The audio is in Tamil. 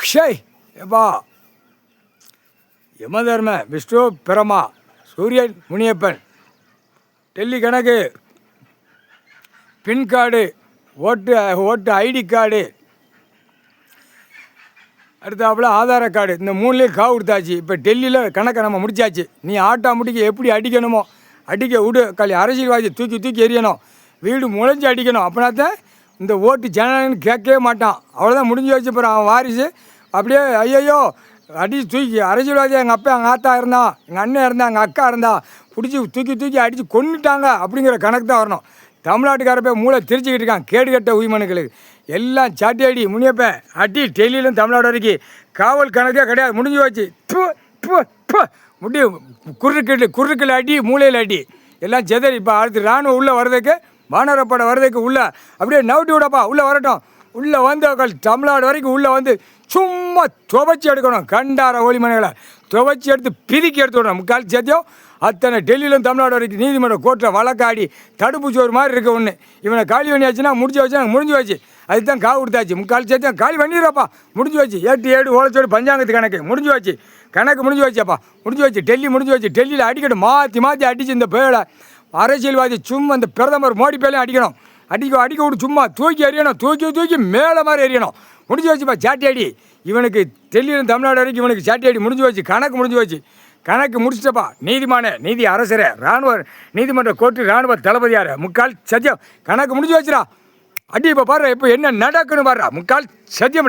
ஷேய் எப்பா யமதர்ம விஷ்ணு பிரமா சூரியன் முனியப்பன் டெல்லி கணக்கு பின் கார்டு ஓட்டு ஐடி கார்டு அடுத்தாப்புல ஆதார கார்டு இந்த மூணுலேயும் காவு கொடுத்தாச்சு. இப்போ டெல்லியில் கணக்கை நம்ம முடிச்சாச்சு. நீ ஆட்டா முடிக்க எப்படி அடிக்கணுமோ அடிக்க விடு. அரசியல்வாதி தூக்கி தூக்கி எறியணும், வீடு முளைஞ்சி அடிக்கணும். அப்படின்னா தான் இந்த ஓட்டு ஜனநாயகன்னு கேட்கவே மாட்டான். அவ்வளோதான் முடிஞ்சு வச்சு. அப்புறம் அவன் வாரிசு அப்படியே ஐயோ அடித்து தூக்கி அரசியல்வாதி எங்கள் அப்பா எங்கள் ஆத்தா இருந்தான், எங்கள் அண்ணன் இருந்தான், எங்கள் அக்கா இருந்தா பிடிச்சி தூக்கி தூக்கி அடித்து கொண்டுட்டாங்க அப்படிங்கிற கணக்கு தான் வரணும். தமிழ்நாட்டுக்கார போய் மூளை திரிச்சிக்கிட்டு இருக்கான் கேடுகட்ட உயிமனுக்களுக்கு எல்லாம் சாட்டி அடி முனியப்ப அடி. டெல்லியிலும் தமிழ்நாடு வரைக்கும் காவல் கணக்கே கிடையாது. முடிஞ்சு வச்சு முடியும். குறுக்கில் அடி, மூளையில் அடி எல்லாம் செதறி. இப்போ அடுத்து இராணுவம் உள்ளே வர்றதுக்கு, வானரப்படை வர்றதுக்கு உள்ளே அப்படியே நவுட்டி விடப்பா. உள்ளே வரட்டும். உள்ளே வந்து தமிழ்நாடு வரைக்கும் உள்ளே வந்து சும்மா துவைச்சி எடுக்கணும். கண்டார ஒளிமனைகளை துவைச்சி எடுத்து பிரிக்கி எடுத்து விடணும். முக்கால் சத்தியம் அத்தனை டெல்லியிலும் தமிழ்நாடு வரைக்கும் நீதிமன்ற கோர்ட்டில் வழக்காடி தடுப்பு சோறு மாதிரி இருக்க ஒன்று. இவனை காலி பண்ணியாச்சுன்னா முடிஞ்சு வச்சு நாங்கள் முடிஞ்சு வச்சு. அதுதான் காவு கொடுத்தாச்சு. முக்கால் சத்தியம் காலி பண்ணிடுறப்பா. முடிஞ்சு வச்சு 8 ஓலச்சோடு பஞ்சாங்கத்து கணக்கு முடிஞ்சு வச்சு. கணக்கு முடிஞ்சு வச்சப்பா. முடிஞ்சு வச்சு. டெல்லி முடிஞ்சு வச்சு. டெல்லியில் அடிக்கணும். மாற்றி அடிச்சு இந்த பேரை அரசியல்வாதி சும்மா இந்த பிரதமர் மோடி பேரையும் அடிக்கணும். அடிக்க விட்டு சும்மா தூக்கி எறியணும். தூக்கி மேலே மாதிரி எறியணும். முடிஞ்சு வச்சுப்பா. சாட்டி அடி. இவனுக்கு டெல்லியிலும் தமிழ்நாடு வரைக்கும் இவனுக்கு சாட்டி அடி முடிஞ்சு வச்சு. கணக்கு முடிஞ்சு வச்சு. கணக்கு முடிச்சிட்டப்பா. நீதி அரசரே, இராணுவ நீதிமன்ற கோர்ட்டு இராணுவ தளபதியார் முக்கால் சத்தியம் கணக்கு முடிஞ்சு வச்சுடா. அடி. இப்போ பாரு இப்போ என்ன நடக்குன்னு பாடுறா. முக்கால் சத்தியம்டா.